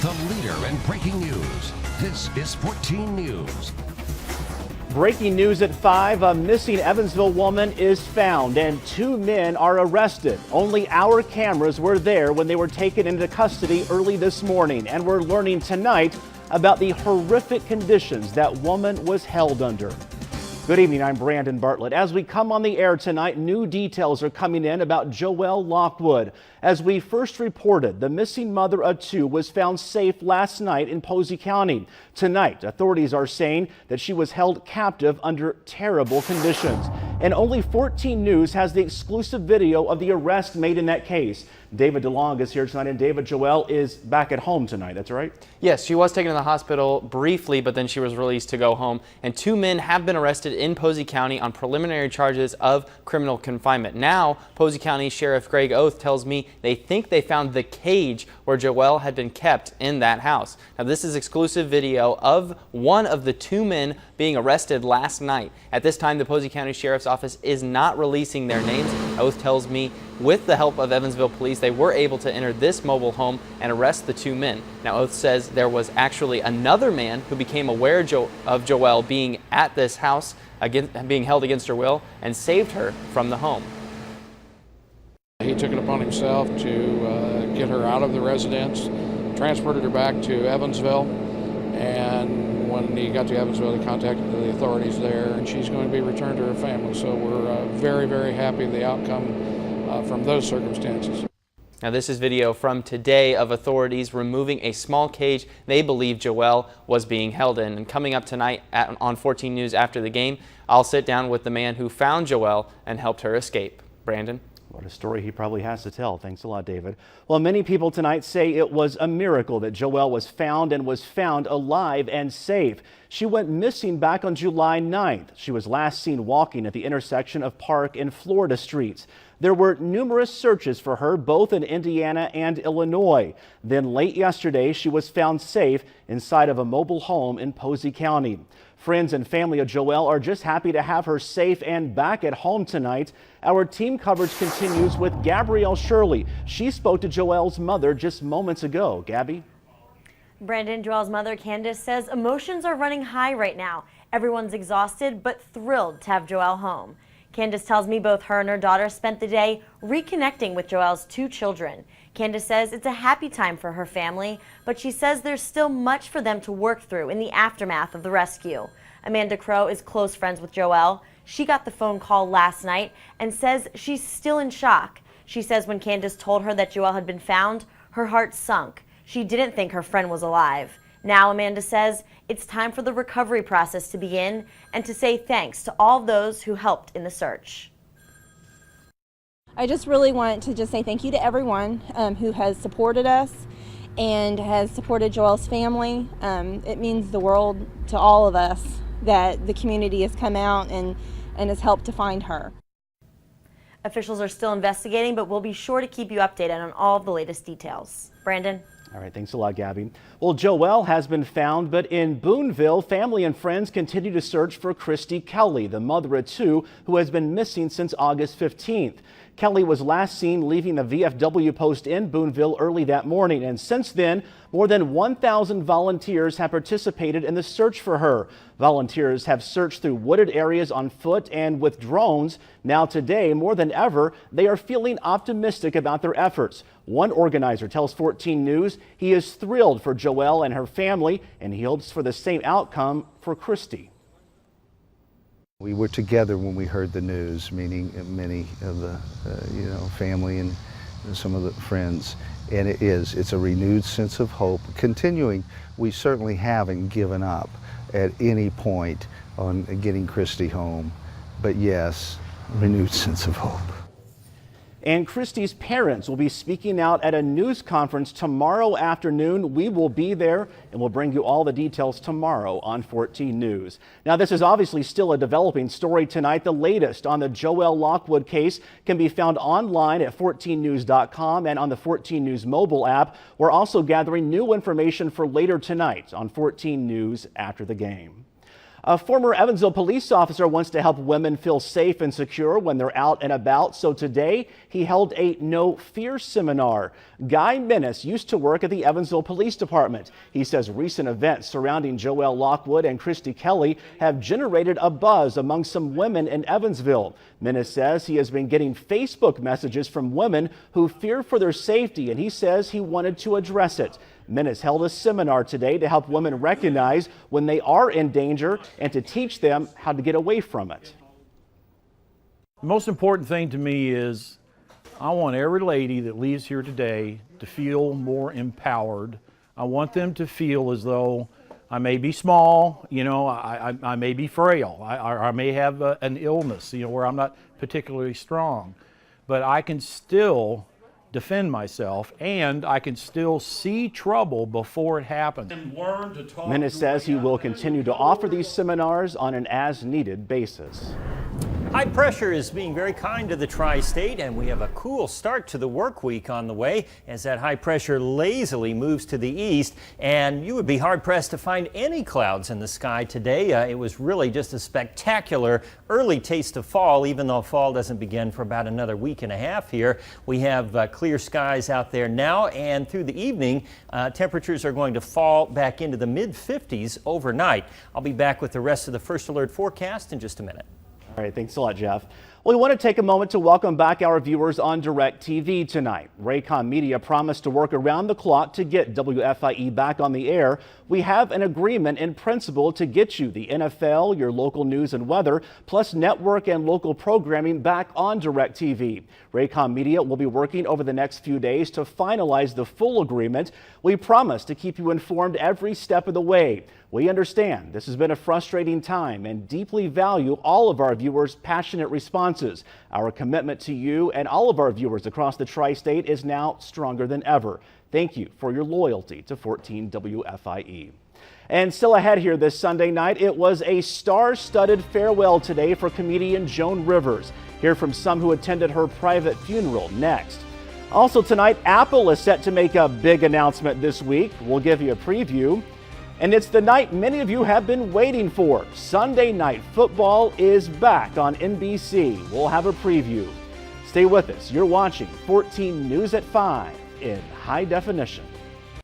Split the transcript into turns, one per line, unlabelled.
the leader in breaking news. This is 14 News.
Breaking news at 5, a missing Evansville woman is found and 2 men are arrested. Only our cameras were there when they were taken into custody early this morning, and we're learning tonight about the horrific conditions that woman was held under. Good evening, I'm Brandon Bartlett. As we come on the air tonight, new details are coming in about Joelle Lockwood. As we first reported, the missing mother of 2 was found safe last night in Posey County. Tonight, authorities are saying that she was held captive under terrible conditions. And only 14 News has the exclusive video of the arrest made in that case. David DeLong is here tonight, and David, Joelle is back at home tonight, that's right?
Yes, she was taken to the hospital briefly, but then she was released to go home. And 2 men have been arrested in Posey County on preliminary charges of criminal confinement. Now, Posey County Sheriff Greg Oath tells me they think they found the cage where Joelle had been kept in that house. Now, this is exclusive video of one of the 2 men being arrested last night. At this time, the Posey County Sheriff's Office is not releasing their names. Oath tells me with the help of Evansville police, they were able to enter this mobile home and arrest the 2 men. Now, Oath says there was actually another man who became aware of Joelle being at this house, being held against her will, and saved her from the home.
He took it upon himself to get her out of the residence, transported her back to Evansville, and when he got to Evansville, he contacted the authorities there, and she's going to be returned to her family. So we're very, very happy with the outcome from those circumstances.
Now, this is video from today of authorities removing a small cage they believe Joelle was being held in. And coming up tonight on 14 News after the game, I'll sit down with the man who found Joelle and helped her escape. Brandon?
What a story he probably has to tell. Thanks a lot, David. Well, many people tonight say it was a miracle that Joelle was found and was found alive and safe. She went missing back on July 9th. She was last seen walking at the intersection of Park and Florida streets. There were numerous searches for her, both in Indiana and Illinois. Then late yesterday, she was found safe inside of a mobile home in Posey County. Friends and family of Joelle are just happy to have her safe and back at home tonight. Our team coverage continues with Gabrielle Shirley. She spoke to Joelle's mother just moments ago. Gabby?
Brandon, Joelle's mother, Candace, says emotions are running high right now. Everyone's exhausted but thrilled to have Joelle home. Candace tells me both her and her daughter spent the day reconnecting with Joelle's 2 children. Candace says it's a happy time for her family, but she says there's still much for them to work through in the aftermath of the rescue. Amanda Crow is close friends with Joelle. She got the phone call last night and says she's still in shock. She says when Candace told her that Joelle had been found, her heart sunk. She didn't think her friend was alive. Now, Amanda says it's time for the recovery process to begin and to say thanks to all those who helped in the search.
I just really want to just say thank you to everyone who has supported us and has supported Joelle's family. It means the world to all of us that the community has come out and has helped to find her.
Officials are still investigating, but we'll be sure to keep you updated on all of the latest details. Brandon?
All right, thanks a lot, Gabby. Well, Joelle has been found, but in Boonville, family and friends continue to search for Christy Kelly, the mother of 2 who has been missing since August 15th. Kelly was last seen leaving the VFW post in Boonville early that morning, and since then, more than 1,000 volunteers have participated in the search for her. Volunteers have searched through wooded areas on foot and with drones. Now today, more than ever, they are feeling optimistic about their efforts. One organizer tells 14 News he is thrilled for Joelle and her family, and he hopes for the same outcome for Christy.
We were together when we heard the news, meaning many of the family and some of the friends, and it's a renewed sense of hope. Continuing, we certainly haven't given up at any point on getting Christy home, but yes, renewed sense of hope.
And Christy's parents will be speaking out at a news conference tomorrow afternoon. We will be there and we'll bring you all the details tomorrow on 14 News. Now, this is obviously still a developing story tonight. The latest on the Joelle Lockwood case can be found online at 14news.com and on the 14 News mobile app. We're also gathering new information for later tonight on 14 News after the game. A former Evansville police officer wants to help women feel safe and secure when they're out and about. So today he held a No Fear seminar. Guy Menace used to work at the Evansville Police Department. He says recent events surrounding Joelle Lockwood and Christy have generated a buzz among some women in Evansville. Menace says he has been getting Facebook messages from women who fear for their safety, and he says he wanted to address it. Menace held a seminar today to help women recognize when they are in danger and to teach them how to get away from it.
The most important thing to me is I want every lady that leaves here today to feel more empowered. I want them to feel as though I may be small, I may be frail, I may have an illness, where I'm not particularly strong, but I can still defend myself, and I can still see trouble before it happens.
Menace says he will continue to offer these seminars on an as-needed basis.
High pressure is being very kind to the tri-state, and we have a cool start to the work week on the way as that high pressure lazily moves to the east, and you would be hard-pressed to find any clouds in the sky today. It was really just a spectacular early taste of fall, even though fall doesn't begin for about another week and a half here. We have clear skies out there now, and through the evening, temperatures are going to fall back into the mid-50s overnight. I'll be back with the rest of the First Alert forecast in just a minute.
All right, thanks a lot, Jeff. Well, we want to take a moment to welcome back our viewers on DirecTV tonight. Raycom Media promised to work around the clock to get WFIE back on the air. We have an agreement in principle to get you the NFL, your local news and weather, plus network and local programming back on DirecTV. Raycom Media will be working over the next few days to finalize the full agreement. We promise to keep you informed every step of the way. We understand this has been a frustrating time and deeply value all of our viewers' passionate responses. Our commitment to you and all of our viewers across the tri-state is now stronger than ever. Thank you for your loyalty to 14 WFIE. And still ahead here this Sunday night, it was a star-studded farewell today for comedian Joan Rivers. Hear from some who attended her private funeral next. Also tonight, Apple is set to make a big announcement this week. We'll give you a preview. And it's the night many of you have been waiting for. Sunday Night Football is back on NBC. We'll have a preview. Stay with us. You're watching 14 News at 5 in high definition.